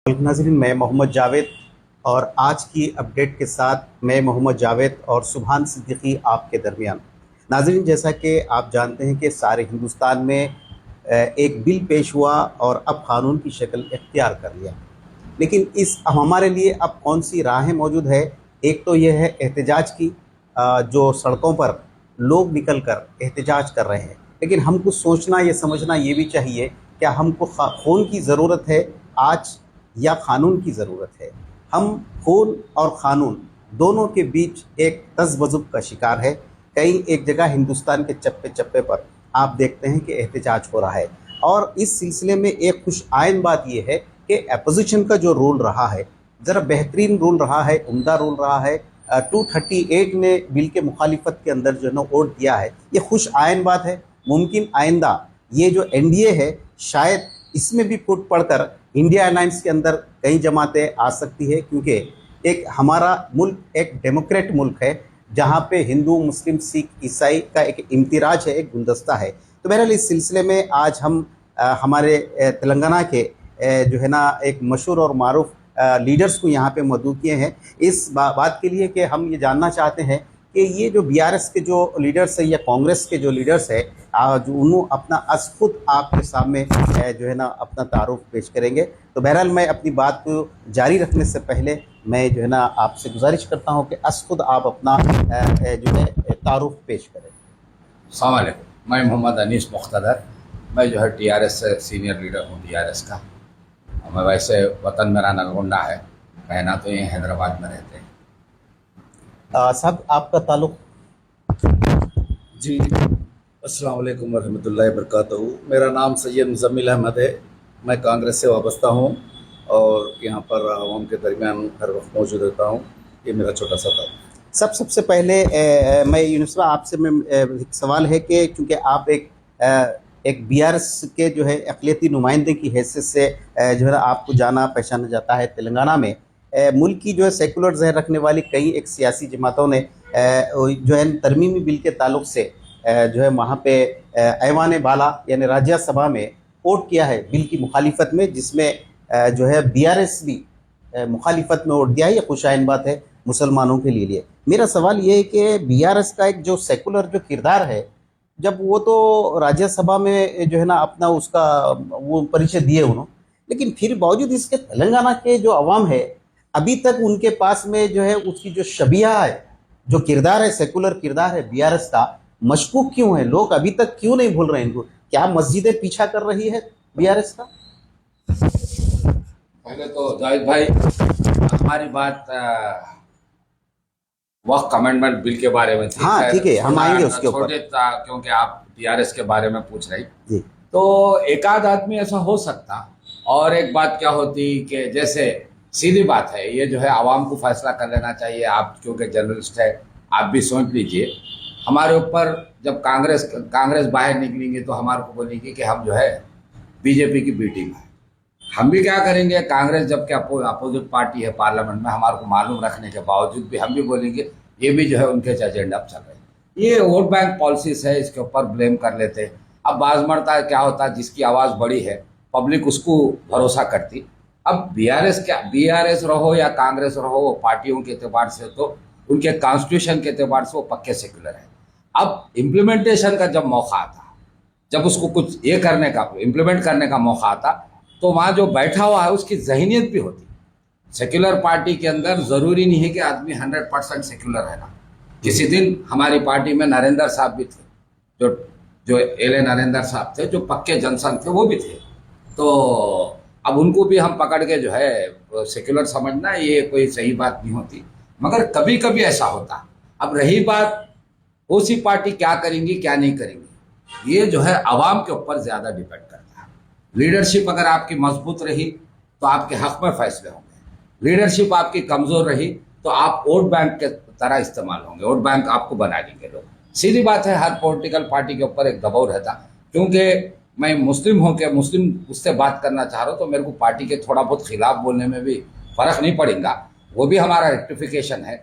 नाज़रीन, मैं मोहम्मद जावेद और आज की अपडेट के साथ मैं मोहम्मद जावेद और सुभान सिद्दीकी आपके दरमियान। नाज़रीन, जैसा कि आप जानते हैं कि सारे हिंदुस्तान में एक बिल पेश हुआ और अब क़ानून की शक्ल इख्तियार कर लिया। लेकिन इस हमारे लिए अब कौन सी राहें मौजूद है? एक तो यह है एहतजाज की, जो सड़कों पर लोग निकल कर एहतजाज कर रहे हैं। लेकिन हमको सोचना, ये समझना ये भी चाहिए, क्या हमको खून की ज़रूरत है आज या क़ानून की ज़रूरत है? हम खून और क़ानून दोनों के बीच एक तज़ब्ज़ुब का शिकार है। कई एक जगह हिंदुस्तान के चप्पे चप्पे पर आप देखते हैं कि एहतजाज हो रहा है। और इस सिलसिले में एक खुश आइन बात यह है कि अपोजिशन का जो रोल रहा है, ज़रा बेहतरीन रोल रहा है, उम्दा रोल रहा है। 238 ने बिल के मुखालिफत के अंदर जो है ना वोट दिया है, ये खुश आइन बात है। मुमकिन आइंदा ये जो एनडीए है, शायद इसमें भी फूट पड़कर इंडिया अलायंस के अंदर कई जमातें आ सकती है, क्योंकि एक हमारा मुल्क एक डेमोक्रेट मुल्क है, जहाँ पे हिंदू, मुस्लिम, सिख, ईसाई का एक इम्तिराज है, एक गुलदस्ता है। तो बहरहाल इस सिलसिले में आज हम हमारे तेलंगाना के जो है ना एक मशहूर और मारूफ लीडर्स को यहाँ पे मदऊ किए हैं इस बात के लिए कि हम ये जानना चाहते हैं कि ये जो बीआरएस के जो लीडर्स है या कांग्रेस के जो लीडर्स है, जो उन्होंने अपना अस खुद आपके सामने जो है ना अपना तारुफ पेश करेंगे। तो बहरहाल मैं अपनी बात को जारी रखने से पहले मैं जो है ना आपसे गुजारिश करता हूँ कि अस खुद आप अपना जो है तारुफ पेश करें। अस्सलाम वालेकुम, मैं मोहम्मद अनीस मुख्तदर, मैं जो है टीआरएस से सीनियर लीडर हूँ टीआरएस का। मैं वैसे वतन मेरा नलगोंडा है, रहना तो ये हैदराबाद में रहते हैं। साहब, आपका ताल्लुक़? जी, अस्सलाम वालेकुम वरहमतुल्लाहि वबरकातुहू। मेरा नाम सैयद मुज़म्मिल अहमद है। मैं कांग्रेस से वाबस्ता हूँ और यहाँ पर आवाम के दरमियान हर वक्त मौजूद रहता हूँ। ये मेरा छोटा सा था। सबसे पहले मैं यूनुस साहब आपसे एक सवाल है कि चूँकि आप एक बीआरएस के जो है अक़लियती नुमाइंदे की हैसियत से जो है ना आपको जाना पहचाना जाता है। तेलंगाना में मुल्क की जो है सेकुलर ज़हन रखने वाली कई एक सियासी जमातों ने जो है तरमीमी बिल के ताल्लुक से जो है वहाँ पे ऐवान बाला यानी राज्यसभा में वोट किया है बिल की मुखालिफत में, जिसमें जो है बीआरएस भी मुखालिफत में वोट दिया है। ये खुशाइन बात है मुसलमानों के लिए। मेरा सवाल ये है कि बीआरएस का एक जो सेकुलर जो किरदार है, जब वो तो राज्यसभा में जो है ना अपना उसका वो परिचय दिए उन्होंने, लेकिन फिर बावजूद इसके तेलंगाना के जो अवाम है अभी तक उनके पास में जो है उसकी जो शबिया है, जो किरदार है, सेकुलर किरदार है बीआरएस का, मशकूक क्यों है? लोग अभी तक क्यों नहीं भूल रहे हैं इनको? क्या मस्जिदें पीछा कर रही है बीआरएस का? पहले तो जावेद भाई, हमारी बात वक्त अमेंडमेंट बिल के बारे में थी। हाँ ठीक है, हम आएंगे उसके ऊपर, क्योंकि आप टीआरएस के बारे में पूछ रही जी। तो एक आध आदमी ऐसा हो सकता, और एक बात क्या होती कि जैसे सीधी बात है, ये जो है आवाम को फैसला कर लेना चाहिए। आप क्योंकि जर्नलिस्ट है, आप भी सोच लीजिए। हमारे ऊपर जब कांग्रेस बाहर निकलेंगे तो हमारे को बोलेंगे कि हम जो है बीजेपी की बी टीम है। हम भी क्या करेंगे, कांग्रेस जबकि अपोजिट पार्टी है पार्लियामेंट में, हमारे को मालूम रखने के बावजूद भी हम भी बोलेंगे ये भी जो है उनके एजेंडा चल रहे हैं। ये वोट बैंक पॉलिसीज है, इसके ऊपर ब्लेम कर लेते हैं। अब बाज मरता क्या होता, जिसकी आवाज़ बड़ी है पब्लिक उसको भरोसा करती। अब बीआरएस रहो या कांग्रेस रहो, वो पार्टियों के एतबार से तो उनके कॉन्स्टिट्यूशन के एतबार से वो पक्के सेक्युलर है। अब इम्प्लीमेंटेशन का जब मौका आता, जब उसको कुछ ये करने का इम्प्लीमेंट करने का मौका आता, तो वहाँ जो बैठा हुआ है उसकी जहनीत भी होती। सेक्युलर पार्टी के अंदर ज़रूरी नहीं है कि आदमी 100% सेक्युलर रहना। किसी दिन हमारी पार्टी में नरेंद्र साहब भी थे, जो एल नरेंद्र साहब थे, जो पक्के जनसंघ थे, वो भी थे। तो अब उनको भी हम पकड़ के जो है सेक्युलर समझना ये कोई सही बात नहीं होती, मगर कभी कभी ऐसा होता। अब रही बात उसी पार्टी क्या करेंगी क्या नहीं करेंगी, ये जो है आवाम के ऊपर ज़्यादा डिपेंड करता है। लीडरशिप अगर आपकी मजबूत रही तो आपके हक में फैसले होंगे, लीडरशिप आपकी कमज़ोर रही तो आप वोट बैंक के तरह इस्तेमाल होंगे, वोट बैंक आपको बना लेंगे लोग। सीधी बात है, हर पॉलिटिकल पार्टी के ऊपर एक दबाव रहता। क्योंकि मैं मुस्लिम हूँ कि मुस्लिम उससे बात करना चाह रहा हूँ, तो मेरे को पार्टी के थोड़ा बहुत खिलाफ बोलने में भी फ़र्क नहीं पड़ेगा, वो भी हमारा रेक्टिफिकेशन है।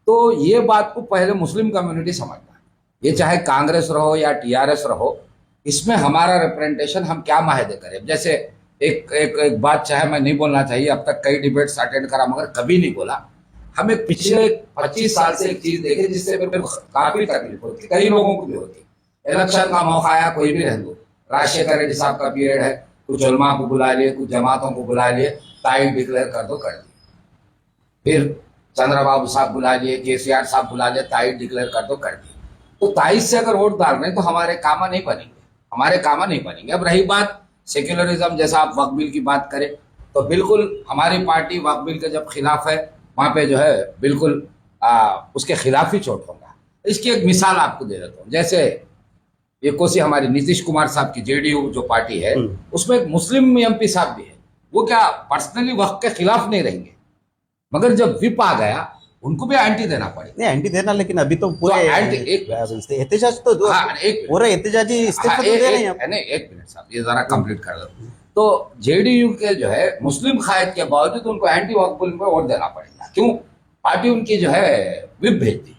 तो ये बात को पहले मुस्लिम कम्युनिटी समझना, ये चाहे कांग्रेस रहो या टीआरएस रहो, इसमें हमारा रिप्रेजेंटेशन हम क्या माहदे करें। जैसे एक एक एक बात चाहे मैं नहीं बोलना चाहिए, अब तक कई डिबेट्स अटेंड करा मगर कभी नहीं बोला। हमें पिछले 25 साल से एक चीज देखे जिससे मेरे को काफी तकलीफ होती, कई लोगों को भी होती। इलेक्शन का मौका आया, कोई भी रहने दो, राजशेखर रेड्डी साहब का पीरियड है, कुछ उलमा को बुला लिए, कुछ जमातों को बुला लिए, तारीख डिक्लेयर कर दो, कर दी। फिर चंद्रबाबू साहब बुला लिए, केसीआर साहब बुला लिए, तारीख डिक्लेयर कर दो, कर दी। तो 23 से अगर वोट डाल रहे हैं तो हमारे काम नहीं बनेंगे, हमारे काम नहीं बनेंगे। अब रही बात सेक्युलरिज्म, जैसा आप वक्फ बिल की बात करें तो बिल्कुल हमारी पार्टी वक्फ बिल के जब खिलाफ है वहां पे जो है बिल्कुल उसके खिलाफ ही चोट होगा। इसकी एक मिसाल आपको दे देता हूँ। जैसे ये कोसी हमारी नीतीश कुमार साहब की जेडीयू जो पार्टी है उसमें एक मुस्लिम एमपी साहब भी है, वो क्या पर्सनली वक्फ के खिलाफ नहीं रहेंगे, मगर जब विप आ गया उनको भी एंटी देना पड़ेगा। नहीं एंटी देना, लेकिन अभी तो पूरे एहतजाज तो पूरा एहतजाजी इस्तीफा तो दे रहे हैं। नहीं एक मिनट साहब, ये जरा कंप्लीट कर दो। तो जेडीयू के जो है मुस्लिम कायद के बावजूद उनको एंटी वक्फ बिल में वोट देना पड़ेगा। क्यों? पार्टी उनकी जो है विप भेजती।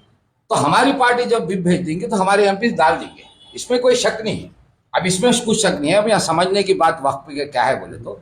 तो हमारी पार्टी जब विप भेज देंगे तो हमारे एमपी डाल देंगे, इसमें कोई शक नहीं है। अब इसमें कुछ शक नहीं है। अब यहाँ समझने की बात वक्फ के क्या है बोले तो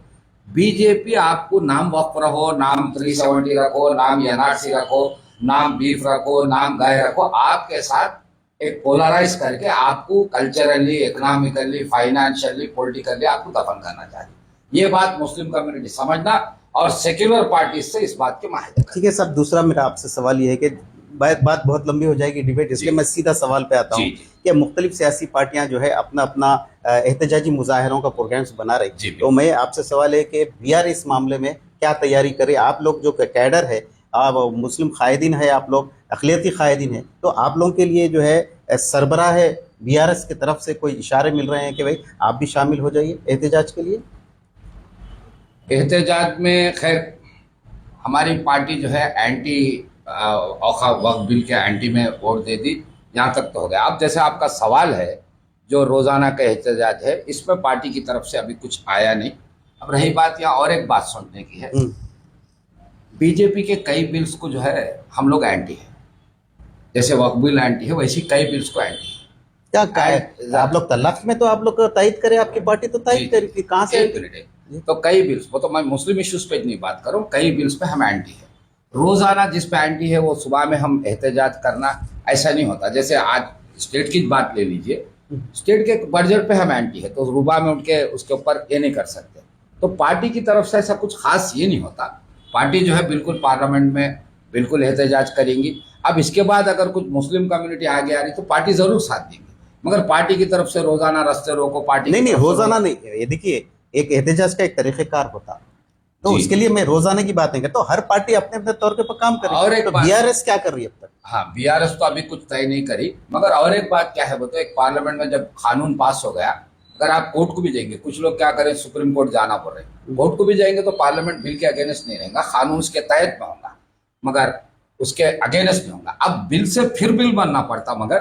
बीजेपी आपको नाम वक्फ रखो, नाम 370 रखो, नाम एनआरसी रखो, नाम बीफ रखो, नाम गाय रखो, आपके साथ एक पोलराइज करके आपको कल्चरली, इकोनॉमिकली, फाइनेंशियली, पॉलिटिकली आपको दफन करना चाहिए। ये बात मुस्लिम कम्युनिटी समझना और सेक्युलर पार्टी से इस बात के माहिर। ठीक है साहब, दूसरा मेरा आपसे सवाल ये है कि बात बहुत लंबी हो जाएगी डिबेट, इसलिए मैं सीधा सवाल पे आता हूँ कि मुख्तलिफ सियासी पार्टियां जो है अपना अपना एहतजाजी मुजाहरों का प्रोग्राम्स बना रही। तो मैं आपसे सवाल है कि बीआर इस मामले में क्या तैयारी करे? आप लोग जो कैडर है, आप मुस्लिम कायदीन है, आप लोग अक़लियती कायदीन है, तो आप लोगों के लिए जो है सरबराह है बीआरएस की तरफ से कोई इशारे मिल रहे हैं कि भाई आप भी शामिल हो जाइए एहतजाज के लिए? एहतजाज में खैर हमारी पार्टी जो है एंटी वक्फ बिल के एंटी में वोट दे दी, यहाँ तक तो हो गया। अब जैसे आपका सवाल है जो रोजाना का एहतजाज है, इसमें पार्टी की तरफ से अभी कुछ आया नहीं। अब रही बात यहाँ और एक बात सुनने की है, बीजेपी के कई बिल्स को जो है हम लोग एंटी है, जैसे वक्फ बिल एंटी है वैसी कई बिल्स को एंटी है। क्या आप लोग तलाक में तो आप लोग तायद करें, आपकी पार्टी तो तायद करेगी, कहाँ से? तो कई बिल्स, वो तो मैं मुस्लिम इश्यूज पे नहीं बात करूँ, कई बिल्स पे हम एंटी है। रोजाना जिस पे एंटी है वो सुबह में हम एहतजाज करना ऐसा नहीं होता। जैसे आज स्टेट की बात ले लीजिए, स्टेट के बजट पे हम एंटी है तो सुबह में उठ के उसके ऊपर ये नहीं कर सकते। तो पार्टी की तरफ से ऐसा कुछ खास ये नहीं होता। पार्टी जो है बिल्कुल पार्लियामेंट में बिल्कुल एहतजाज करेंगी। अब इसके बाद अगर कुछ मुस्लिम कम्युनिटी आगे आ रही तो पार्टी जरूर साथ देंगी, मगर पार्टी की तरफ से रोजाना रास्ते रोको, पार्टी नहीं रोजाना नहीं। ये देखिए, एक एहतजाज का एक तरीक़ेकार होता, तो उसके लिए मैं रोजाना की बात नहीं करता। तो हर पार्टी अपने अपने तौर पे काम करे। और एक तो बीआरएस क्या कर रही है अब तक? हाँ, बीआरएस तो अभी कुछ तय नहीं करी, मगर और एक बात क्या है वो तो एक पार्लियामेंट में जब कानून पास हो गया, अगर आप कोर्ट को भी जाएंगे, कुछ लोग क्या करें सुप्रीम कोर्ट जाना पड़ रहा है, कोर्ट को भी जाएंगे तो पार्लियामेंट बिल के अगेंस्ट नहीं रहेगा, कानून उसके तहत में होगा मगर उसके अगेंस्ट नहीं होगा। अब बिल से फिर बिल बनना पड़ता, मगर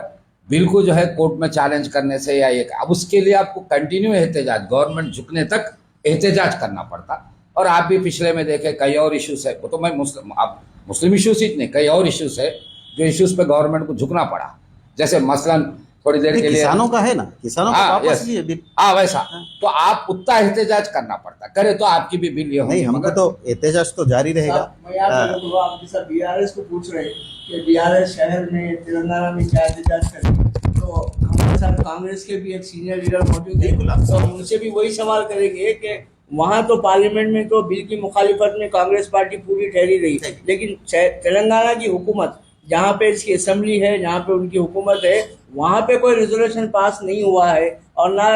बिल को जो है कोर्ट में चैलेंज करने से या एक, अब उसके लिए आपको कंटिन्यू एहतजाज, गवर्नमेंट झुकने तक एहतजाज करना पड़ता। और आप भी पिछले में देखे कई और इश्यूज है, वो तो मैं मुस्लिम इश्यूज ही नहीं, कई और इश्यूज है जो इश्यूज पे गवर्नमेंट को झुकना पड़ा। जैसे मसलन थोड़ी देर के लिए किसानों का है ना, किसानों का वापस लिए बिल, वैसा तो आप उतना एहतजाज करना पड़ता, करे तो आपकी भी बिल ये नहीं, हमको तो एहतजाज तो जारी रहेगा। आप जैसा बीआरएस को पूछ रहे कि बीआरएस शहर में तेलंगाना में क्या एहतजाज करें, तो हमारे साथ कांग्रेस के भी एक सीनियर लीडर मौजूद है, तो उनसे भी वही सवाल करेंगे कि वहाँ तो पार्लियामेंट में तो बिल की मुखालिफत में कांग्रेस पार्टी पूरी ठहरी रही, लेकिन तेलंगाना की हुकूमत जहाँ पे इसकी असेंबली है, जहाँ पे उनकी हुकूमत है, वहाँ पे कोई रेजोल्यूशन पास नहीं हुआ है और ना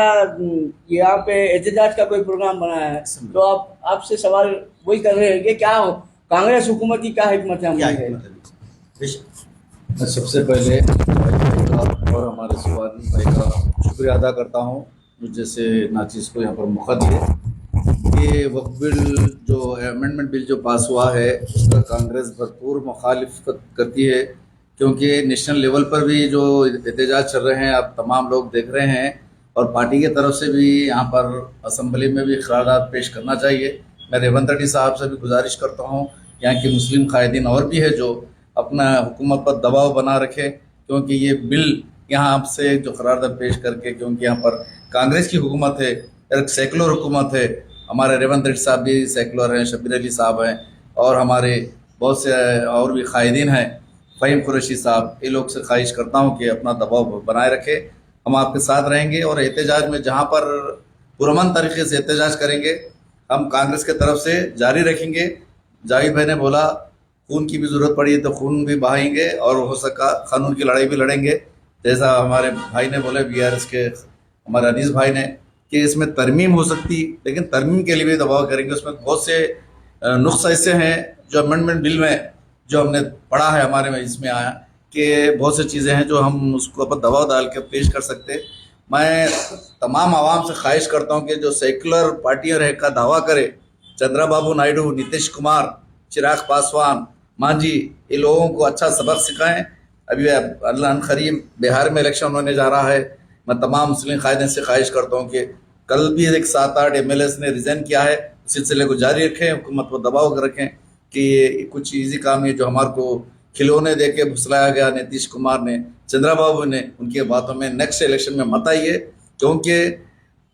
यहाँ पे एहतजाज का कोई प्रोग्राम बनाया है। तो आप आपसे सवाल वही कर रहे हैं कि क्या हो कांग्रेस हुकूमत की क्या हिकमत है? मैं सबसे पहले और हमारे सुभान भाई का शुक्रिया अदा करता हूँ मुझे से नाचीज़ को यहाँ पर मौका दिए। ये वक्फ बिल जो अमेंडमेंट बिल जो पास हुआ है उसका कांग्रेस भरपूर मुखालिफत करती है, क्योंकि नेशनल लेवल पर भी जो एहतजाज चल रहे हैं आप तमाम लोग देख रहे हैं, और पार्टी की तरफ से भी यहाँ पर असम्बली में भी ख़रारात पेश करना चाहिए। मैं रेवंत रेड्डी साहब से भी गुजारिश करता हूँ, यहाँ के मुस्लिम कायदीन और भी है जो अपना हुकूमत पर दबाव बना रखे, क्योंकि ये बिल यहाँ आपसे जो करारदाद पेश करके, क्योंकि यहाँ पर कांग्रेस की हुकूमत है, एक सेकुलर हुकूमत है, हमारे रेवंत रेड्डी साहब भी सेकुलर हैं, शब्बीर अली साहब हैं, और हमारे बहुत से और भी कायदीन हैं, फ़हीम कुरैशी साहब, ये लोग से ख्वाहिश करता हूँ कि अपना दबाव बनाए रखें। हम आपके साथ रहेंगे और एहतजाज में जहाँ पर पुरअमन तरीके से एहतजाज करेंगे हम कांग्रेस के तरफ से जारी रखेंगे। जावेद भाई ने बोला खून की भी ज़रूरत पड़ी तो खून भी बहाएंगे और हो सका कानून की लड़ाई भी लड़ेंगे। जैसा हमारे भाई ने बोले बीआरएस के हमारे अनीस भाई ने कि इसमें तरमीम हो सकती, लेकिन तरमीम के लिए भी दबाव करेंगे। उसमें बहुत से नुक्स ऐसे हैं जो अमेंडमेंट बिल में जो हमने पढ़ा है, हमारे में इसमें आया कि बहुत सी चीज़ें हैं जो हम उसको ऊपर दबाव डाल के पेश कर सकते। मैं तमाम आवाम से ख्वाहिश करता हूँ कि जो सेकुलर पार्टियाँ रह का दावा करे, चंद्रबाबू नायडू, नीतीश कुमार, चिराग पासवान, मांझी, ये लोगों को अच्छा सबक सिखाएं। अभी अल्लाह करीम बिहार में इलेक्शन होने जा रहा है। मैं तमाम मुस्लिम कायदे से ख्वाहिश करता हूँ कि कल भी एक 7-8 MLAs ने रिज़ाइन किया है, उस सिलसिले को जारी रखें, हुकूमत को दबाव रखें कि ये कुछ ईजी काम है जो हमारे को खिलौने दे के भुसलाया गया नीतीश कुमार ने, चंद्रबाबू ने, उनकी बातों में नेक्स्ट इलेक्शन में मत आइए, क्योंकि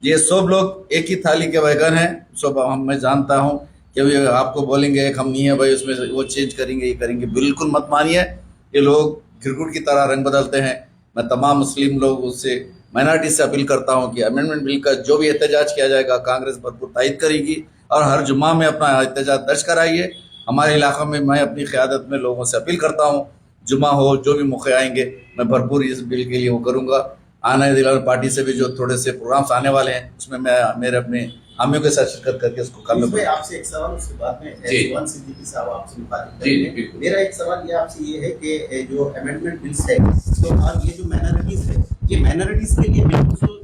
ये सब लोग एक ही थाली के बैगन हैं। सब मैं जानता हूँ कि आपको बोलेंगे एक हम नहीं है भाई, उसमें वो चेंज करेंगे, ये करेंगे, बिल्कुल मत मानिए। ये लोग गिरगुट की तरह रंग बदलते हैं। मैं तमाम मुस्लिम लोगों से, माइनॉरिटी से अपील करता हूँ कि अमेंडमेंट बिल का जो भी एहतजाज किया जाएगा कांग्रेस भरपूर तायद करेगी और हर जुम्मा में अपना एहतजाज दर्ज कराइए। हमारे इलाक़ों में मैं अपनी क़यादत में लोगों से अपील करता हूँ, जुम्मा हो जो भी मौके आएंगे मैं भरपूर इस बिल के लिए वो करूँगा। आने दिलावर पार्टी से भी जो थोड़े से प्रोग्राम्स आने वाले हैं उसमें मैं मेरे अपने हामियों के साथ शिरकत करके उसको काम में। आपसे एक सवाल, उसके बाद में सुभान सिद्दीकी साहब आपसे मुखातिब जी, करेंगे। बिल्कुल। मेरा एक सवाल ये आपसे ये है कि जो अमेंडमेंट बिल्स है तो और ये जो माइनॉरिटीज है, ये माइनॉरिटीज के लिए बिल्कुल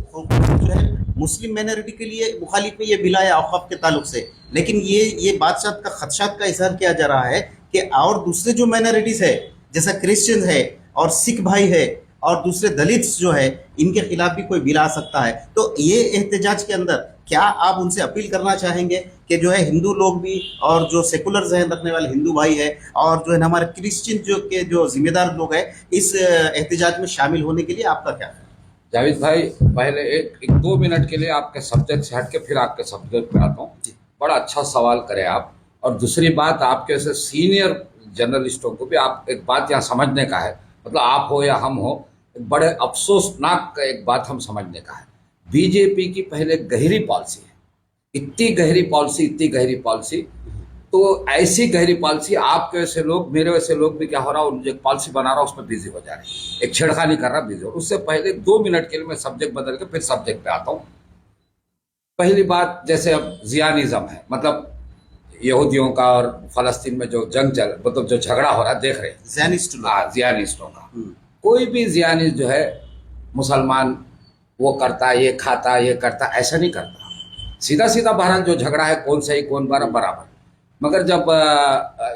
जो है मुस्लिम माइनॉरिटी के लिए मुखालिफ है ये बिल आया औक़ाफ़ के ताल्लुक से, लेकिन ये बादशाह का खदशात का इजहार किया जा रहा है कि और दूसरे जो माइनॉरिटीज है जैसा क्रिश्चियन है और सिख भाई है और दूसरे दलित्स जो है, इनके खिलाफ भी कोई बिल आ सकता है। तो ये एहतजाज के अंदर क्या आप उनसे अपील करना चाहेंगे कि जो है हिंदू लोग भी और जो सेकुलर जहन रखने वाले हिंदू भाई है और जो है हमारे क्रिश्चियन जो जिम्मेदार लोग हैं इस एहतजाज में शामिल होने के लिए आपका क्या है? जावेद भाई, पहले एक 2 मिनट के लिए आपके सब्जेक्ट से हट के फिर आपके सब्जेक्ट पे आता हूँ। बड़ा अच्छा सवाल करें आप। और दूसरी बात, आपके से सीनियर जर्नलिस्टों को भी आप एक बात यहाँ समझने का है, मतलब आप हो या हम हो, एक बड़े अफसोसनाक एक बात हम समझने का है। बीजेपी की पहले गहरी पॉलिसी है, इतनी गहरी पॉलिसी, तो ऐसी गहरी पॉलिसी आपके वैसे लोग, मेरे वैसे लोग भी क्या हो रहा है, जो एक पॉलिसी बना रहा है उसमें बिजी हो जा रहे हैं, एक छेड़खानी कर रहा बिजी हो। उससे पहले 2 मिनट के लिए मैं सब्जेक्ट बदल के फिर सब्जेक्ट पे आता हूँ। पहली बात, जैसे अब जियानिज्म है, मतलब यहूदियों का और फलस्तीन में जो जंग चल, मतलब जो झगड़ा हो रहा है, देख रहे हैं जियानिस्टों का। कोई भी जियानिस्ट जो है मुसलमान वो करता, ये खाता, ये करता, ऐसा नहीं करता। सीधा सीधा बहरहाल जो झगड़ा है कौन सही कौन बराबर, मगर जब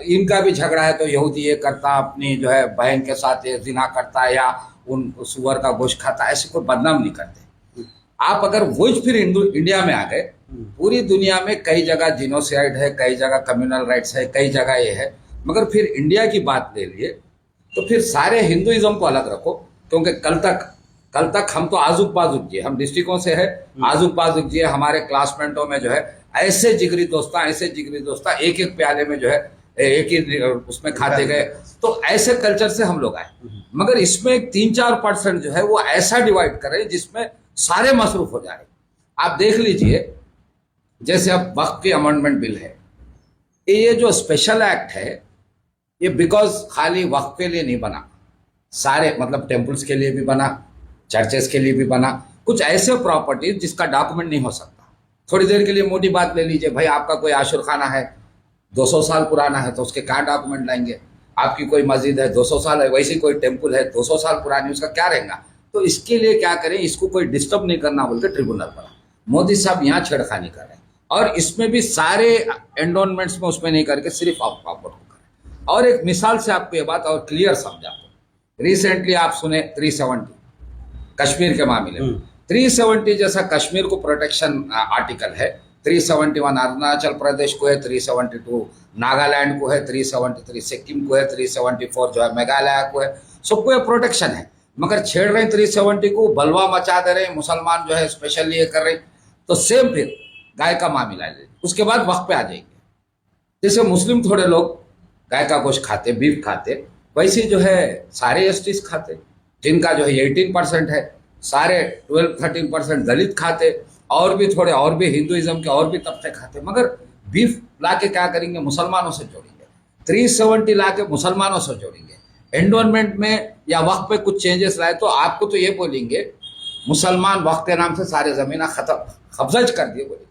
इनका भी झगड़ा है तो यहूदी ये करता, अपनी जो है बहन के साथ ये जिना करता है या उन सुअर का गोश्त खाता, ऐसे कोई बदनाम नहीं करते। आप अगर वही फिर इंडिया में आ गए, पूरी दुनिया में कई जगह जिनोसाइड है, कई जगह कम्युनल राइट्स है, कई जगह ये है, मगर फिर इंडिया की बात ले लिए तो फिर सारे हिंदुइज्म को अलग रखो, क्योंकि कल तक हम तो आजुक बाजुक जी, हम डिस्ट्रिक्टों से है, आजुक बाजुक जी, हमारे क्लासमेटों में जो है ऐसे जिगरी दोस्ता एक एक प्याले में जो है एक ही उसमें खाते गए, तो ऐसे कल्चर से हम लोग आए। मगर इसमें 3-4% जो है वो ऐसा डिवाइड कर रहे हैं जिसमें सारे मसरूफ हो जा रहे। आप देख लीजिए, जैसे अब वक्फ की अमेंडमेंट बिल है, ये जो स्पेशल एक्ट है ये बिकॉज खाली वक्फ के लिए नहीं बना, सारे मतलब टेम्पल्स के लिए भी बना, चर्चेस के लिए भी बना, कुछ ऐसे प्रॉपर्टीज जिसका डॉक्यूमेंट नहीं हो सकता। थोड़ी देर के लिए मोटी बात ले लीजिए, भाई आपका कोई आशुर खाना है 200 साल पुराना है तो उसके क्या डॉक्यूमेंट लाएंगे, आपकी कोई मस्जिद है 200 साल है, वैसे कोई टेम्पल है 200 साल पुरानी, उसका क्या रहेगा। तो इसके लिए क्या करें, इसको कोई डिस्टर्ब नहीं करना बोल के ट्रिब्यूनल बना। मोदी साहब यहाँ छेड़खानी कर रहे हैं और इसमें भी सारे एंडोनमेंट्स में उसमें नहीं करके सिर्फ आप प्रॉपर्टी को करें। और एक मिसाल से आपको ये बात और क्लियर समझा, रिसेंटली आप सुने 370 कश्मीर के मामले में, 370 जैसा कश्मीर को प्रोटेक्शन आर्टिकल है, 371 अरुणाचल प्रदेश को है, 372 नागालैंड को है, 373 सिक्किम को है, 374 जो है मेघालय को है, सबको ये प्रोटेक्शन है। मगर छेड़ रहे हैं 370 को, बलवा मचा दे रहे हैं, मुसलमान जो है स्पेशली ये कर रहे हैं। तो सेम फिर गाय का मामला ले, उसके बाद वक्त पे आ जाएंगे। जैसे मुस्लिम थोड़े लोग गाय का गोश्त खाते, बीफ खाते, वैसे जो है सारे एसटीज खाते, जिनका जो है 18% है, सारे 12-13% दलित खाते, और भी थोड़े और भी हिंदुइज्म के और भी तबके खाते। मगर बीफ ला के क्या करेंगे, मुसलमानों से जोड़ेंगे, 370 ला के मुसलमानों से जोड़ेंगे, एंडोनमेंट में या वक्त पे कुछ चेंजेस लाए तो आपको तो ये बोलेंगे मुसलमान वक्त के नाम से सारे जमीन खत्म कब्जा कर दिए बोलेंगे।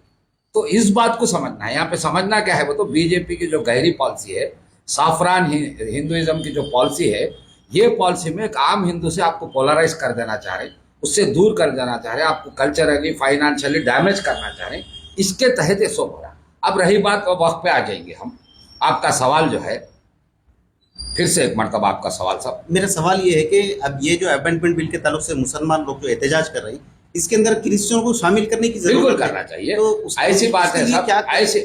तो इस बात को समझना है, यहाँ पे समझना क्या है, वो तो बीजेपी की जो गहरी पॉलिसी है, साफरान हिंदुइज्म की जो पॉलिसी है, ये पॉलिसी में एक आम हिंदू से आपको पोलराइज कर देना चाह रहे, उससे दूर कर देना चाह रहे, आपको कल्चरली फाइनेंशियली डैमेज करना चाह रहे, इसके तहत ये सब हो रहा। अब रही बात वक्त पे आ जाएंगे हम, आपका सवाल जो है, फिर से एक मरतबा आपका सवाल सब। मेरा सवाल ये है कि अब ये जो अमेंडमेंट बिल के ताल्लुक से मुसलमान लोग जो एहतजाज कर रहे हैं, इसके अंदर क्रिश्चियनों को शामिल करने की जरूरत बिल्कुल करना चाहिए। तो ऐसी बात है सब,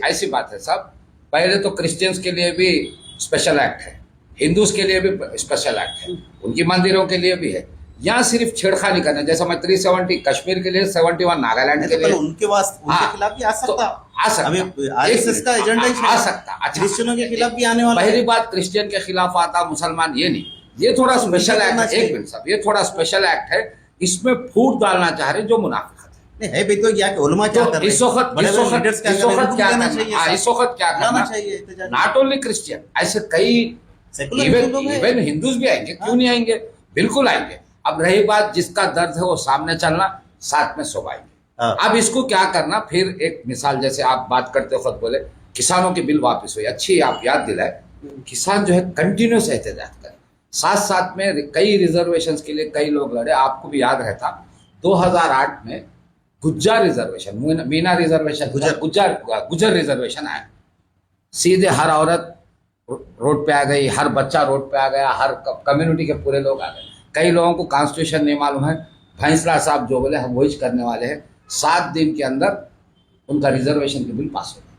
ऐसी बात है सब। पहले तो क्रिश्चियंस के लिए भी स्पेशल एक्ट है, हिंदूज के लिए भी स्पेशल एक्ट है, उनकी मंदिरों के लिए भी है। यहाँ सिर्फ छेड़खानी करना, जैसा मैं 370 कश्मीर के लिए, 71 नागालैंड के लिए, उनके खिलाफ भी आ सकता, आ सकता, आरएसएस का एजेंडा आ सकता। क्रिश्चियनों के खिलाफ भी आने वाला। पहली बात, क्रिश्चियन के खिलाफ आता, मुसलमान ये नहीं, ये थोड़ा स्पेशल एक्ट है। एक मिनट साहब, ये थोड़ा स्पेशल एक्ट है, इसमें फूट डालना चाह रहे जो मुनाफिक है भी, तो क्या उलमा क्या कर रहे हैं, इस वक्त क्या करना चाहिए, नॉट ओनली क्रिश्चियन, ऐसे कई इवन हिंदूज भी आएंगे, क्यों नहीं आएंगे, बिल्कुल आएंगे। अब रही बात जिसका दर्द है वो सामने चलना, साथ में सब आएंगे। अब इसको क्या करना, फिर एक मिसाल, जैसे आप बात करते खुद बोले किसानों की बिल वापस हुई, अच्छी आप याद दिलाए, किसान जो है कंटिन्यूस एहतजाज करें, साथ साथ में कई रिजर्वेशन के लिए कई लोग लड़े। आपको भी याद रहता 2008 में Gujjar reservation, Meena reservation, Gujjar reservation आया, सीधे हर औरत रोड पे आ गई, हर बच्चा रोड पे आ गया, हर कम्युनिटी के पूरे लोग आ गए। कई लोगों को कॉन्स्टिट्यूशन नहीं मालूम है, फैसला साहब जो बोले हम वही करने वाले हैं। 7 दिन के अंदर उनका रिजर्वेशन की बिल पास हो गया।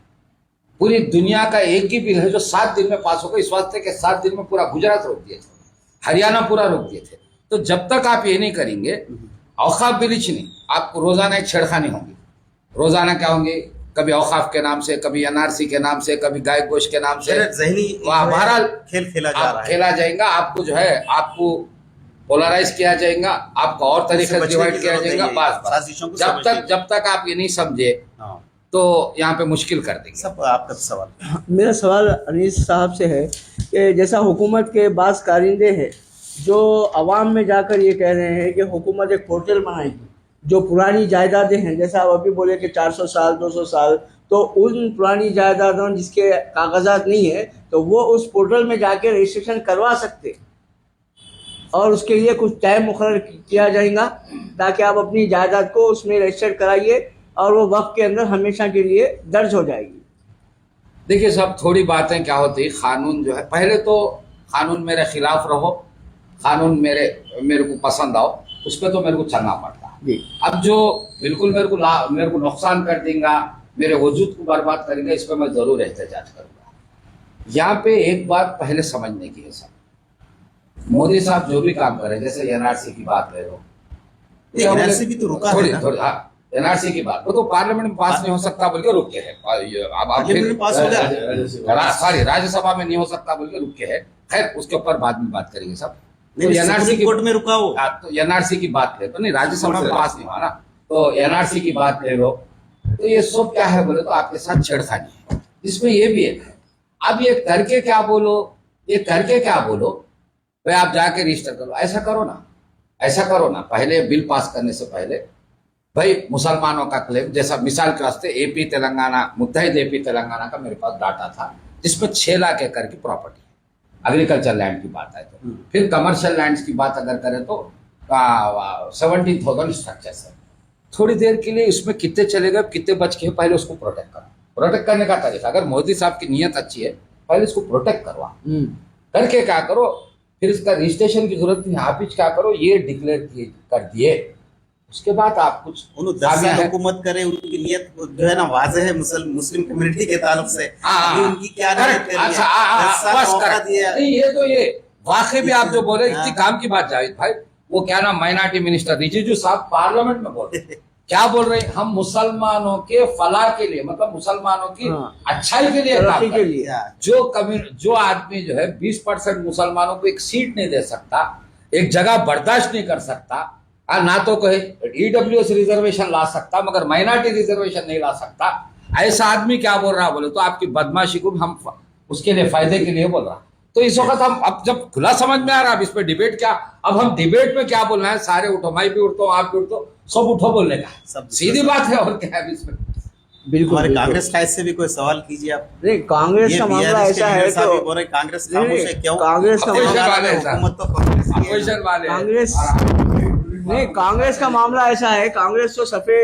पूरी दुनिया का एक ही बिल है जो 7 दिन में पास हो गया, इस वास्ते के 7 दिन में पूरा गुजरात रोक दिए थे, हरियाणा पूरा रोक दिए थे। तो जब तक आप ये नहीं करेंगे, औकाफ बिल ही नहीं, आपको रोजाना एक छेड़खानी होंगी। रोजाना क्या होंगे, कभी औकाफ के नाम से, कभी एनआरसी के नाम से, कभी गाय गोश्त के नाम से, बहरहाल खेल खेला जाएगा। आपको जो है, आपको पोलराइज किया जाएगा, आपको और तरीके से डिवाइड किया जाएगा। बस जब तक आप ये नहीं समझे तो यहाँ पे मुश्किल कर देंगे। सब आपका सवाल, मेरा सवाल अनीस साहब से है कि जैसा हुकूमत के बाज़ कारिंदे हैं जो आवाम में जाकर ये कह रहे हैं कि हुकूमत एक पोर्टल बनाएगी, जो पुरानी जायदादें हैं, जैसा आप अभी बोले कि 400 साल 200 साल, तो उन पुरानी जायदादों जिसके कागजात नहीं है तो वो उस पोर्टल में जाके रजिस्ट्रेशन करवा सकते, और उसके लिए कुछ टाइम मुकर्रर किया जाएगा ताकि आप अपनी जायदाद को उसमें रजिस्टर कराइए और वो वक्त के अंदर हमेशा के लिए दर्ज हो जाएगी। देखिए साहब, थोड़ी बातें क्या होती है, कानून जो है, पहले तो कानून मेरे खिलाफ रहो, कानून मेरे को पसंद आओ, उस पर तो मेरे को चलना पड़ता है। अब जो बिल्कुल मेरे को नुकसान कर देगा, मेरे वजूद को बर्बाद करेगा, इस पर मैं जरूर एहतजाज करूंगा। यहाँ पे एक बात पहले समझने की है साहब, मोदी साहब जो भी काम करे, जैसे एनआरसी की बात ले लो, एनआरसी भी तो रुका है ना, एनआरसी की बात, वो तो पार्लियामेंट में पास नहीं हो सकता बोल के रुक के है। अब फिर पास हो गया, सॉरी, राज्यसभा में नहीं हो सकता बोल के रुक के है। खैर, उसके ऊपर बाद में बात करेंगे सब। तो एनआरसी की कोर्ट में रुका हो, तो एनआरसी की बात है तो नहीं, राज्यसभा में पास नहीं हुआ ना, तो एनआरसी की बात ले लो। तो ये सब क्या है बोले तो आपके साथ छेड़खानी है, इसमें ये भी एक है। अब ये करके क्या बोलो, भाई आप जाके रजिस्टर करो, ऐसा करो ना, पहले बिल पास करने से पहले भाई मुसलमानों का क्लेम, जैसा मिसाल के वास्ते एपी तेलंगाना, मुत्तहिद एपी तेलंगाना का मेरे पास डाटा था, जिसमें 6 लाख एकड़ की प्रॉपर्टी, एग्रीकल्चर लैंड की बात है। तो फिर कमर्शियल लैंड्स की बात अगर करें तो 17,000 स्ट्रक्चर्स है। थोड़ी देर के लिए इसमें कितने चलेगा, कितने बच के, पहले उसको प्रोटेक्ट करो। प्रोटेक्ट करने का तरीका, अगर मोदी साहब की नीयत अच्छी है, पहले इसको प्रोटेक्ट करवा करके क्या करो, फिर इसका रजिस्ट्रेशन की जरूरत नहीं, आप ही क्या करो, ये डिक्लेयर कर दिए, उसके बाद आप कुछ 10 साल हुकूमत करे, उनकी नीयत जो है ना वाज़ेह है मुस्लिम कम्युनिटी के ताल्लुक से, उनकी क्या नीयत है। ये वाकई भी आप जो बोले इतनी काम की बात, जावेद भाई, वो क्या नाम माइनॉरिटी मिनिस्टर रिजिजू साहब पार्लियामेंट में बोले, क्या बोल रहे हैं, हम मुसलमानों के फलाह के लिए, मतलब मुसलमानों की अच्छाई के लिए काम तरक्की कर के रहे हैं। लिए जो आदमी जो है 20% मुसलमानों को एक सीट नहीं दे सकता, एक जगह बर्दाश्त नहीं कर सकता, ना तो कोई ईडब्ल्यूएस रिजर्वेशन ला सकता मगर माइनॉरिटी रिजर्वेशन नहीं ला सकता, ऐसा आदमी क्या बोल रहा बोले तो आपकी बदमाशी को हम उसके लिए फायदे के लिए बोल रहा। तो इस वक्त हम अब जब खुला समझ में आ रहा, अब इस पे डिबेट क्या, अब हम डिबेट में क्या बोलना है, सारे उठो, मैं भी उठता हूँ, आप भी उठो, सब उठो बोलने का, सब सीधी बात है, और क्या है इसमें। बिल्कुल हमारे बिल्कुल। कांग्रेस साइड से भी कोई सवाल कीजिए आप। नहीं, कांग्रेस ये का मामला BRS के ऐसा लीडर है साहब तो भी बोल रहे हैं, कांग्रेस नहीं, खामोश है, क्यों? कांग्रेस का अपोजिशन मामला वाले हैं साहब। हुकूमत तो कांग्रेस की है। अपोजिशन वाले हैं। कांग्रेस नहीं, कांग्रेस का मामला ऐसा है, कांग्रेस तो सफे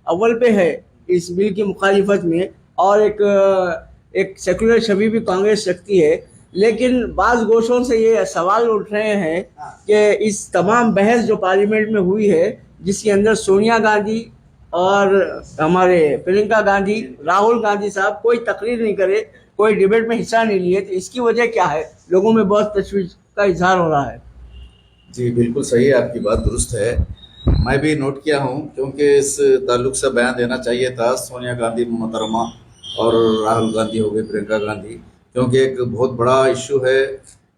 अव्वल पे है इस बिल की मुखालिफत में, और एक सेकुलर छवि भी कांग्रेस रखती है। लेकिन बाज़ गोशों से ये सवाल उठ रहे हैं कि इस तमाम बहस जो पार्लियामेंट में हुई है, जिसके अंदर सोनिया गांधी और हमारे प्रियंका गांधी, राहुल गांधी साहब कोई तकरीर नहीं करे, कोई डिबेट में हिस्सा नहीं लिए, तो इसकी वजह क्या है? लोगों में बहुत तशवीश का इजहार हो रहा है। जी बिल्कुल सही है, आपकी बात दुरुस्त है। मैं भी नोट किया हूँ, क्योंकि इस ताल्लुक से बयान देना चाहिए था सोनिया गांधी मोहतरमा और राहुल गांधी हो गए, प्रियंका गांधी, क्योंकि एक बहुत बड़ा इशू है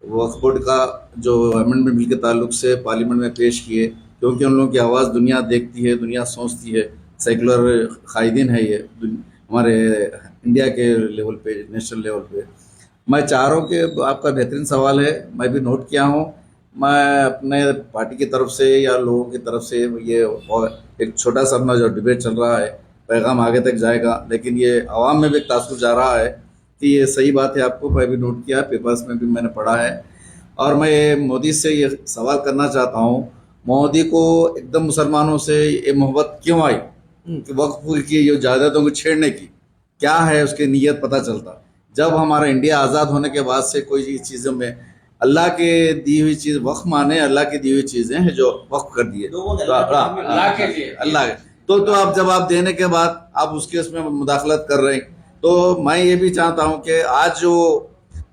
वक्फ बोर्ड का जो अमेंडमेंट बिल के ताल्लुक से पार्लियामेंट में पेश किए, क्योंकि उन लोगों की आवाज़ दुनिया देखती है, दुनिया सोचती है, सेकुलर कायदीन है ये हमारे इंडिया के लेवल पे, नेशनल लेवल पे। मैं चाह रहा हूँ कि आपका बेहतरीन सवाल है, मैं भी नोट किया हूँ। मैं अपने पार्टी की तरफ से या लोगों की तरफ से ये एक छोटा सा अपना जो डिबेट चल रहा है, पैगाम आगे तक जाएगा, लेकिन ये आवाम में भी एक तासुर जा रहा है कि ये सही बात है। आपको मैं भी नोट किया, पेपर्स में भी मैंने पढ़ा है। और मैं मोदी से ये सवाल करना चाहता हूँ, मोदी को एकदम मुसलमानों से ये मोहब्बत क्यों आई कि वक्फ की ये जायदादों को छेड़ने की? क्या है उसकी नीयत? पता चलता जब हमारा इंडिया आज़ाद होने के बाद से कोई चीज़ों में अल्लाह के दी हुई चीज़, वक्फ माने अल्लाह की दी हुई चीज़ें हैं जो वक्फ कर दिए अल्लाह के लिए, अल्लाह के। तो आप जब आप देने के बाद आप उसके उसमें मुदाखलत कर रहे हैं, तो मैं ये भी चाहता हूँ कि आज जो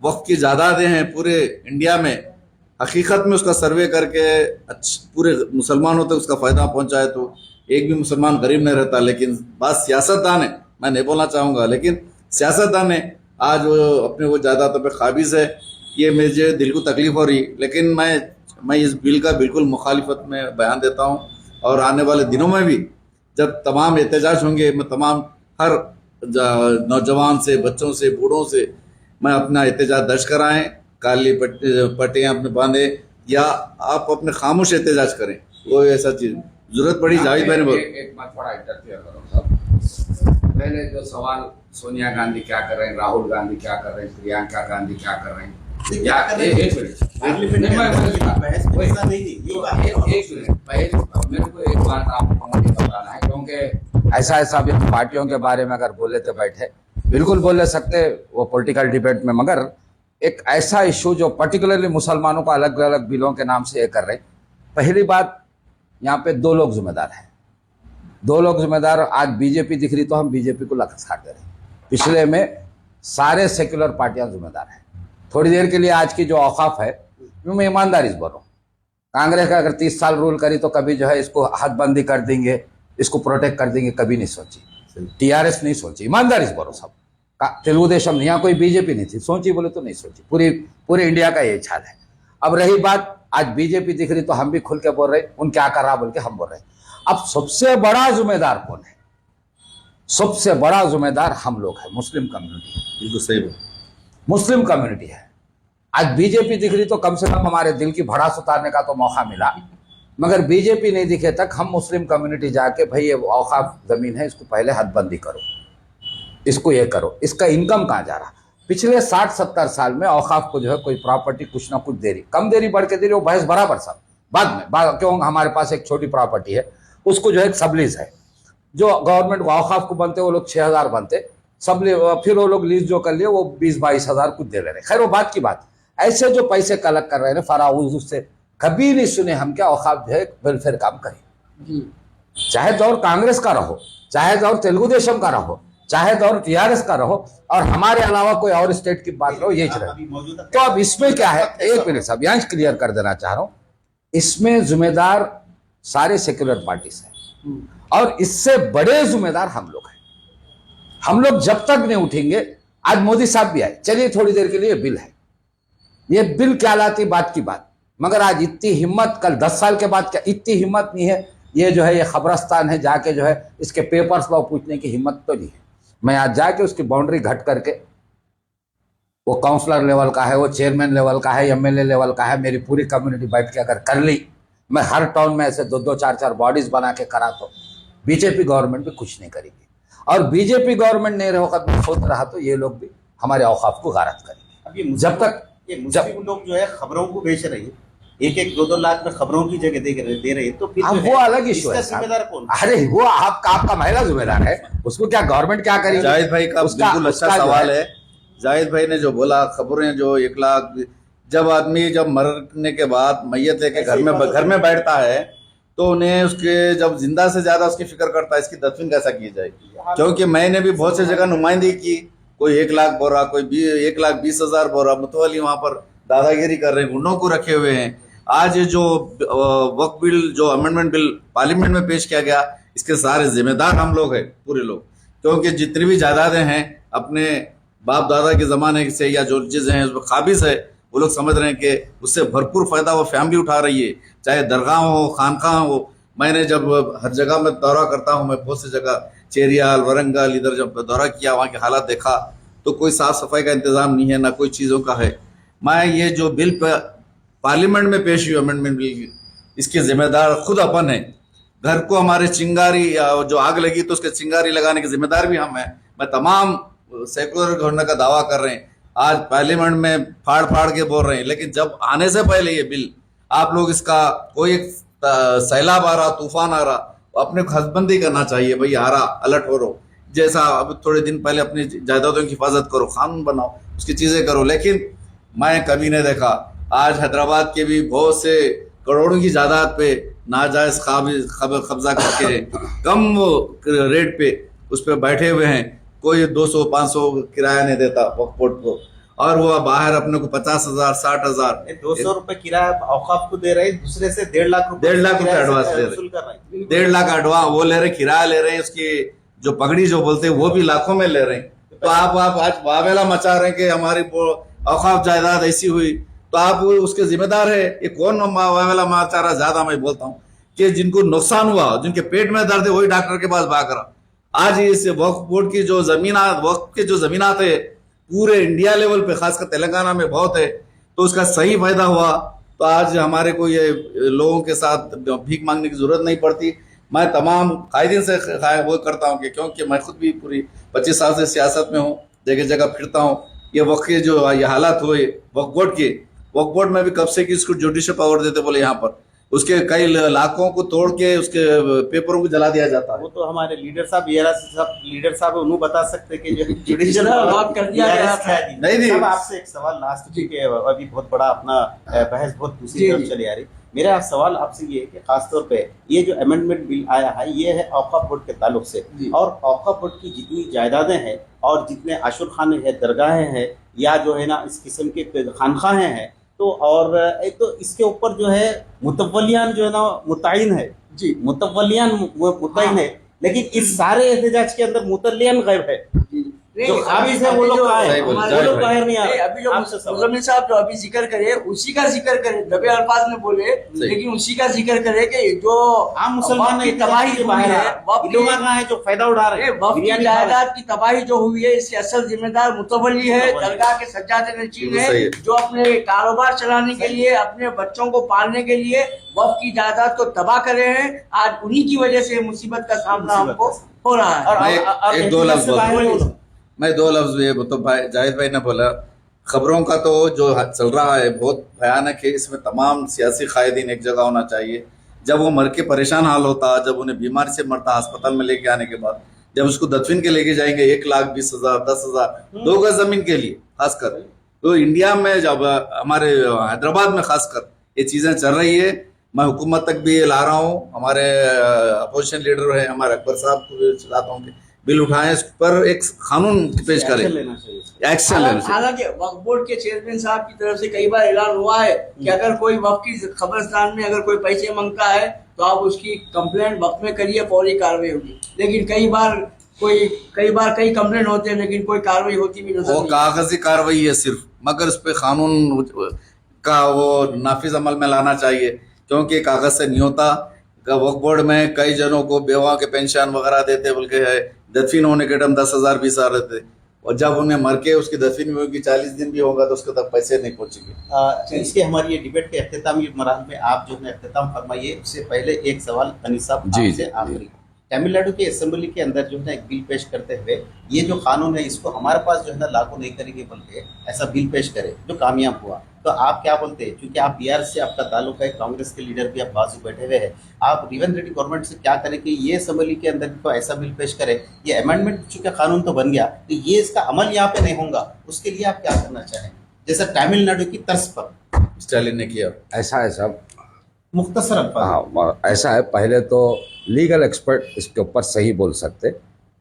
वक्फ की जायदादें हैं पूरे इंडिया में, हकीकत में उसका सर्वे करके पूरे मुसलमानों तक उसका फ़ायदा पहुँचाए तो एक भी मुसलमान गरीब नहीं रहता। लेकिन बात सियासतदान है, मैं नहीं बोलना चाहूँगा, लेकिन सियासतदान है आज वो अपने वो जायदादों पे काबिज है। ये मुझे दिल को तकलीफ़ हो रही, लेकिन मैं इस बिल का बिल्कुल मुखालिफत में बयान देता हूँ। और आने वाले दिनों में भी जब तमाम एहतजाज होंगे, मैं तमाम हर नौजवान से, बच्चों से, बूढ़ों से मैं अपना एहतजाज दर्ज कराएं, काली पट्टियाँ अपने बांधे, या आप अपने खामोश एहतजाज करें। वो ऐसा चीज़ जरूरत पड़ी जावेद भाई ने एक बात थोड़ा इंटरफेयर करो साहब। पहले जो सवाल सोनिया गांधी क्या कर रहे हैं, राहुल गांधी क्या कर रहे हैं, प्रियंका गांधी क्या कर रहे हैं, या एक मिनट मेरे को एक बात आपको बताना है, क्योंकि ऐसा भी पार्टियों के बारे में अगर बोले तो बैठे बिल्कुल बोल ले सकते वो पॉलिटिकल डिबेट में, मगर एक ऐसा इशू जो पर्टिकुलरली मुसलमानों को अलग अलग बिलों के नाम से ये कर रहे हैं। पहली बात, यहाँ पे दो लोग जिम्मेदार हैं, दो लोग जिम्मेदार। आज बीजेपी दिख रही तो हम बीजेपी को लगा दे रहे हैं, पिछले में सारे सेक्युलर पार्टियां जिम्मेदार हैं। थोड़ी देर के लिए आज की जो औकाफ है, मैं ईमानदारी से बोल रहा हूँ, कांग्रेस का अगर 30 साल रूल करी तो कभी जो है इसको हदबंदी कर देंगे, इसको प्रोटेक्ट कर देंगे, कभी नहीं सोची। टीआरएस नहीं सोची, ईमानदारी से बोलो सब। तेलुगुदेशम यहाँ कोई बीजेपी नहीं थी, सोची बोले तो नहीं सोची, पूरे इंडिया का ये हाल है। अब रही बात, आज बीजेपी दिख रही तो हम भी खुल के बोल रहे, उन क्या कर रहा बोल के हम बोल रहे। अब सबसे बड़ा जिम्मेदार कौन है? सबसे बड़ा जिम्मेदार हम लोग हैं, मुस्लिम कम्युनिटी। बिल्कुल सही बात, मुस्लिम कम्युनिटी है। आज बीजेपी दिख रही तो कम से कम हमारे दिल की भड़ास उतारने का तो मौका मिला, मगर बीजेपी नहीं दिखे तक हम मुस्लिम कम्युनिटी जाके भाई ये औकाफ जमीन है, इसको पहले हदबंदी करो, इसको ये करो। इसका इनकम कहाँ जा रहा? पिछले 60-70 साल में औकाफ को जो है कोई प्रॉपर्टी कुछ ना कुछ दे रही, कम दे रही, बढ़ के दे रही, वो बहस बराबर सब बाद में क्यों हमारे पास एक छोटी प्रॉपर्टी है, उसको जो है सबलीज है, जो गवर्नमेंट को औकाफ को बनते वो लोग 6000 बनते, सब फिर वो लोग लीज जो कर लिए वो 20-22 हजार कुछ दे ले रहे। खैर वो बात की बात। ऐसे जो पैसे कलेक्ट कर रहे हैं फराउज, उससे कभी नहीं सुने हम क्या औकाफ जो है वेलफेयर काम करे, चाहे दौर कांग्रेस का रहो, चाहे दौर तेलुगु देशम का रहो, चाहे दौर टीआरएस का रहो, और हमारे अलावा कोई और स्टेट की बात रहो, यही रहे। तो अब इसमें क्या है, एक मिनट साहब यहाँ क्लियर कर देना चाह रहा हूं, इसमें जिम्मेदार सारे सेक्युलर पार्टीज हैं। और इससे बड़े जिम्मेदार हम लोग हैं। हम लोग जब तक नहीं उठेंगे, आज मोदी साहब भी आए, चलिए थोड़ी देर के लिए बिल है, ये बिल क्या लाती बात की बात, मगर आज इतनी हिम्मत, कल 10 साल के बाद क्या इतनी हिम्मत नहीं है, ये जो है ये खबरस्तान है, जाके जो है इसके पेपर्स पर पूछने की हिम्मत तो नहीं है। मैं आज जाके उसकी बाउंड्री घट करके, वो काउंसलर लेवल का है, वो चेयरमैन लेवल का है, एमएलए लेवल का है, मेरी पूरी कम्युनिटी बैठ के अगर कर ली, मैं हर टाउन में ऐसे 2-2, 4-4 बॉडीज बना के करा तो बीजेपी गवर्नमेंट भी कुछ नहीं करेगी। और बीजेपी गवर्नमेंट नहीं होता रहा तो ये लोग भी हमारे औकाफ को गारत करेंगे। अब ये जब तक ये मुस्लिम लोग जो है खबरों को बेच रहे हैं, 1-1, 2-2 लाख में खबरों की जगह दे रहे हैं, तो फिर अब जो वो है, अलग इशू है। इसका जिम्मेदार कौन? अरे वो आपका महिला जिम्मेदार है, उसको क्या गवर्नमेंट क्या करेगी? जाहिद भाई का उसका- बिल्कुल उसका अच्छा जो सवाल है। जाहिद भाई ने जो बोला, खबरें जो 1 लाख, जब आदमी जब मरने के बाद मैयत लेके घर में बैठता है तो उन्हें उसके जब जिंदा से ज्यादा उसकी फिक्र करता है इसकी दफन कैसा की जाएगी। क्योंकि मैंने भी बहुत सी जगह नुमाइंदगी की, कोई 1 लाख बोल रहा, कोई 1,20,000 बोल रहा, मुतवली वहां पर दादागिरी कर रहे हैं, गुंडों को रखे हुए हैं। आज जो वक्फ बिल, जो अमेंडमेंट बिल पार्लियामेंट में पेश किया गया, इसके सारे जिम्मेदार हम लोग हैं, पूरे लोग। क्योंकि जितनी भी जायदादें हैं अपने बाप दादा के ज़माने से या जो चीज़ें हैं उसमें काबिज है, वो लोग समझ रहे हैं कि उससे भरपूर फ़ायदा वो फैमिली उठा रही है, चाहे दरगाह हो, खानकाह हो। मैंने जब हर जगह में दौरा करता हूँ, मैं बहुत सी जगह चेरियाल, वरंगल, इधर जब दौरा किया, वहाँ के हालात देखा तो कोई साफ़ सफाई का इंतज़ाम नहीं है, ना कोई चीज़ों का है। मैं ये जो बिल पार्लियामेंट में पेश हुई अमेंडमेंट बिल, इसके जिम्मेदार खुद अपन है। घर को हमारे चिंगारी जो आग लगी तो उसके चिंगारी लगाने के जिम्मेदार भी हम हैं। मैं तमाम सेकुलर होने का दावा कर रहे हैं, आज पार्लियामेंट में फाड़ फाड़ के बोल रहे हैं, लेकिन जब आने से पहले ये बिल आप लोग इसका कोई एक सैलाब आ रहा, तूफान आ रहा, अपने को हदबंदी करना चाहिए। भाई आ रहा, अलर्ट हो रहो, जैसा अब थोड़े दिन पहले अपनी जायदादों की हिफाजत करो, कानून बनाओ, उसकी चीजें करो। लेकिन मैं कभी नहीं देखा, आज हैदराबाद के भी बहुत से करोड़ों की जायदाद पे नाजायज कब्जा करके कम रेट पे उस पर बैठे हुए हैं। कोई 200-500 किराया नहीं देता वक्फ बोर्ड को, और वो बाहर अपने को 50,000, 60,000, 200 रुपए किराया औकाफ को दे रहे हैं, दूसरे से 1.5 लाख रुपए 1.5 लाख रुपए एडवांस ले रहे, 1.5 लाख एडवांस वो ले रहे, किराया ले रहे हैं, उसकी जो पगड़ी जो बोलते हैं वो भी लाखों में ले रहे हैं। तो आप आज वावेला मचा रहे हैं कि हमारी औकाफ जायदाद ऐसी हुई, तो आप उसके जिम्मेदार है। ये कौन वावेला मचा रहा? ज्यादा मैं बोलता हूँ कि जिनको नुकसान हुआ, जिनके पेट में दर्द है, वही डॉक्टर के पास भाग रहा। आज इस वक्फ बोर्ड की जो जमीनात, वक्फ के जो जमीनात है पूरे इंडिया लेवल पे, खासकर तेलंगाना में बहुत है, तो उसका सही फायदा हुआ तो आज हमारे को ये लोगों के साथ भीख मांगने की जरूरत नहीं पड़ती। मैं तमाम कायदीन से वो करता हूँ कि क्योंकि मैं खुद भी पूरी 25 साल से सियासत में हूँ, जगह जगह फिरता हूँ। ये वक्त के जो ये हालात हुए वक्फ बोर्ड के, वक्फ बोर्ड में भी कब से कि इसको जुडिशियल पावर देते बोले, यहाँ पर उसके कई लाखों को तोड़ के उसके पेपरों को जला दिया जाता है। वो तो हमारे लीडर साहब, लीडर साहब उन्हें बता सकते कि जो जुडिशियल बात कर दिया गया था। नहीं। साहब आपसे एक सवाल लास्ट, क्योंकि अभी बहुत बड़ा अपना बहस बहुत दूसरी तरफ चली आ रही। मेरा सवाल आपसे ये है कि खासतौर पे ये जो अमेंडमेंट बिल आया है, ये है औकाफ बोर्ड के ताल्लुक से, और औकाफ बोर्ड की जितनी जायदादें हैं और जितने आशुर खाने हैं, दरगाहें हैं, या जो है ना इस किस्म के खानखाहें हैं, तो और एक तो इसके ऊपर जो है मुतवलियान जो है ना मुतय्यिन है जी, मुतवलियान मुतय्यिन है, लेकिन इस सारे एहतजाज के अंदर मुतल्लियान गायब है, जो काबिज है वो लोग कहाँ हैं? वो लोग बाहर नहीं आ रहे। अभी जो मुज़म्मिल साहब जो अभी जिक्र करे उसी का जिक्र करे, दबे अल्फाज में बोले, लेकिन उसी का जिक्र करे कि जो आम मुसलमान की तबाही बाहर है, लोग हैं जो फायदा उठा रहे हैं, वक्फ की जायदाद की तबाही जो हुई है, इसके असल जिम्मेदार मुतवल्ली है, दरगाह के सज्जादे नशीन है, जो अपने कारोबार चलाने के लिए, अपने बच्चों को पालने के लिए वक्फ की जायदाद को तबाह करे हैं। आज उन्हीं की वजह से मुसीबत का सामना हमको हो रहा है। मैं दो लफ्ज ये तो भाई जाहिद भाई ने बोला, खबरों का तो जो चल रहा है बहुत भयानक है। इसमें तमाम सियासी कायदीन एक जगह होना चाहिए। जब वो मर के परेशान हाल होता, जब उन्हें बीमारी से मरता अस्पताल में लेके आने के बाद, जब उसको दफन के लेके जाएंगे 1,20,000, 10,000 2 गज जमीन के लिए खासकर, तो इंडिया में जब हमारे हैदराबाद में खासकर ये चीजें चल रही है, मैं हुकूमत तक भी ला रहा हूँ। हमारे अपोजिशन लीडर है हमारे अकबर साहब को भी चलाता हूँ, बिल उठाएं, इस पर एक कानून पेश करें, एक्शन लेना चाहिए। हालांकि वक्फ बोर्ड के चेयरमैन साहब की तरफ से कई बार ऐलान हुआ है कि अगर कोई वक्फ की खबरस्तान में अगर कोई पैसे मांगता है तो आप उसकी कंप्लेंट वक्त में करिए, फौरी कार्रवाई होगी। लेकिन कई बार कई कंप्लेंट होते हैं लेकिन कोई कार्रवाई होती भी नजर वो नहीं। कागजी कार्रवाई है सिर्फ, मगर उस पर कानून का वो नाफिज अमल में लाना चाहिए, क्योंकि कागज से नहीं होता। वक्फ बोर्ड में कई जनों को बेवाओं के पेंशन वगैरह देते, बल्कि है दफन होने के टाइम 10,000 20,000 रहते, और जब उन्हें मर के उसकी दफन में होगी 40 दिन भी होगा तो उसके तक पैसे नहीं पहुंचेंगे। इसके हमारी ये डिबेट के अख्तामी मराहल में आप जो है अख्ताम फरमाइए। उससे पहले एक सवाल अनीस साहब जी, आपसे जी, आखिरी, तमिलनाडु की असेंबली के अंदर जो है एक बिल पेश करते हुए ये जो कानून है इसको हमारे पास जो है ना लागू नहीं करेंगे, बल्कि ऐसा बिल पेश करे जो कामयाब हुआ, तो आप क्या बोलते हैं? क्योंकि आप बिहार से आपका ताल्लुक है, कांग्रेस के लीडर भी आप बाजू बैठे हुए हैं, आप रेवंत रेड्डी गवर्नमेंट से क्या करें कि ये असेंबली के अंदर तो ऐसा बिल पेश करे, ये अमेंडमेंट चूंकि कानून तो बन गया तो ये इसका अमल यहाँ पे नहीं होगा, उसके लिए आप क्या करना चाहें जैसा तमिलनाडु की तर्ज पर स्टालिन ने किया? ऐसा है सब, मुख्तसर अल्फाज? हाँ ऐसा है। पहले तो लीगल एक्सपर्ट इसके ऊपर सही बोल सकते।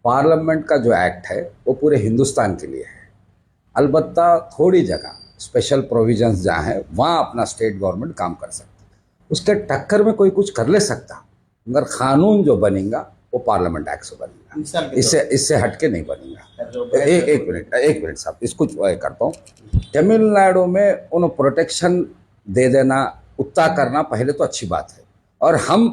पार्लियामेंट का जो एक्ट है वो पूरे हिंदुस्तान के लिए है, अलबत्ता थोड़ी जगह स्पेशल प्रोविजंस जहाँ है वहाँ अपना स्टेट गवर्नमेंट काम कर सकती, उसके टक्कर में कोई कुछ कर ले सकता, मगर कानून जो बनेगा वो पार्लियामेंट एक्ट से बनेगा, मिसाल के इससे हटके नहीं बनेगा। तौर एक मिनट साहब, इसको करता हूँ। तमिलनाडु में उन्हें प्रोटेक्शन दे देना, उतना करना पहले तो अच्छी बात है, और हम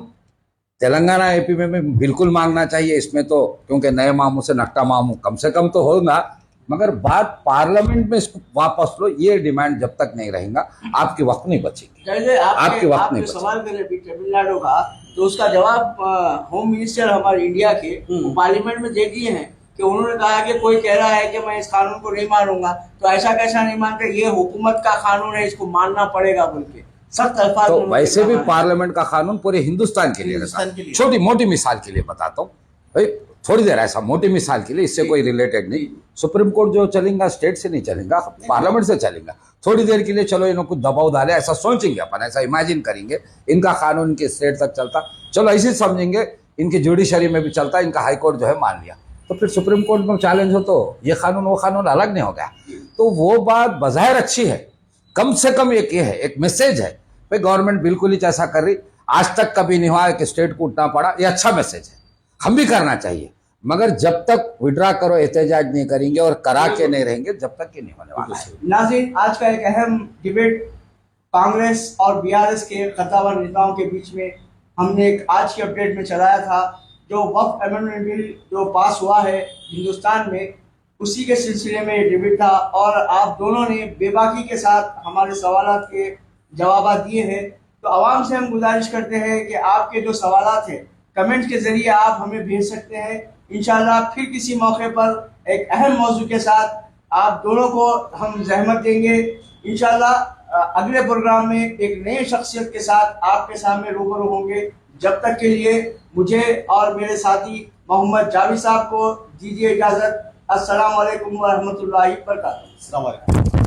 तेलंगाना एपी में बिल्कुल मांगना चाहिए इसमें तो, क्योंकि नए मामू से नक्का मामू कम से कम तो होगा, मगर बात पार्लियामेंट में इसको वापस लो, ये डिमांड जब तक नहीं रहेगा आपकी वक्त नहीं बचेगी। जैसे आपके वक्त नहीं आपके सवाल करें अभी तमिलनाडु का, तो उसका जवाब होम मिनिस्टर हमारे इंडिया के पार्लियामेंट में दे दिए हैं कि उन्होंने कहा कि कोई कह रहा है कि मैं इस कानून को नहीं मानूंगा, तो ऐसा कैसा नहीं मानते, ये हुकूमत का कानून है, इसको मानना पड़ेगा बोल के सख्त अल्फाज तो में वैसे भी कहा है। पार्लियामेंट का कानून पूरे हिंदुस्तान के लिए हिंदुस्तान रहता के है। लिए। छोटी मोटी मिसाल के लिए बताता हूँ भाई, थोड़ी देर ऐसा मोटी मिसाल के लिए, इससे कोई रिलेटेड नहीं। सुप्रीम कोर्ट जो चलेगा स्टेट से नहीं चलेगा, पार्लियामेंट से चलेगा। थोड़ी देर के लिए चलो इन्होंने कुछ दबाव डाले, ऐसा सोचेंगे अपन, ऐसा इमेजिन करेंगे इनका कानून इनके स्टेट तक चलता, चलो ऐसे समझेंगे इनकी जुडिशरी में भी चलता, इनका हाई कोर्ट जो है मान लिया, तो फिर सुप्रीम कोर्ट में चैलेंज हो तो ये कानून वो कानून अलग नहीं हो गया। तो वो बात बज़ाहिर अच्छी है, कम से कम एक ये है, एक मैसेज है भाई गवर्नमेंट बिल्कुल ही ऐसा कर रही, आज तक कभी नहीं हुआ है कि स्टेट को उठना पड़ा, ये अच्छा मैसेज है, हम भी करना चाहिए, मगर जब तक विड्रा करो एहतजाज नहीं करेंगे और करा के नहीं रहेंगे जब तक ये नहीं होने वाला है। नाज़रीन, आज का एक अहम डिबेट कांग्रेस और बीआरएस के कद्दावर नेताओं के बीच में हमने एक आज की अपडेट में चलाया था। जो वक्फ अमेंडमेंट बिल जो पास हुआ है हिंदुस्तान में, उसी के सिलसिले में ये डिबेट था, और आप दोनों ने बेबाकी के साथ हमारे सवालात के जवाब दिए हैं। तो आवाम से हम गुजारिश करते हैं कि आपके जो सवालात हैं कमेंट के जरिए आप हमें भेज सकते हैं। इंशाल्लाह फिर किसी मौके पर एक अहम मौजू के साथ आप दोनों को हम जहमत देंगे। इंशाल्लाह अगले प्रोग्राम में एक नए शख्सियत के साथ आपके सामने रूबरू होंगे। जब तक के लिए मुझे और मेरे साथी मोहम्मद जावेद साहब को दीजिए इजाज़त। अस्सलाम वालेकुम व रहमतुल्लाहि व बरकातहू। अस्सलाम वालेकुम।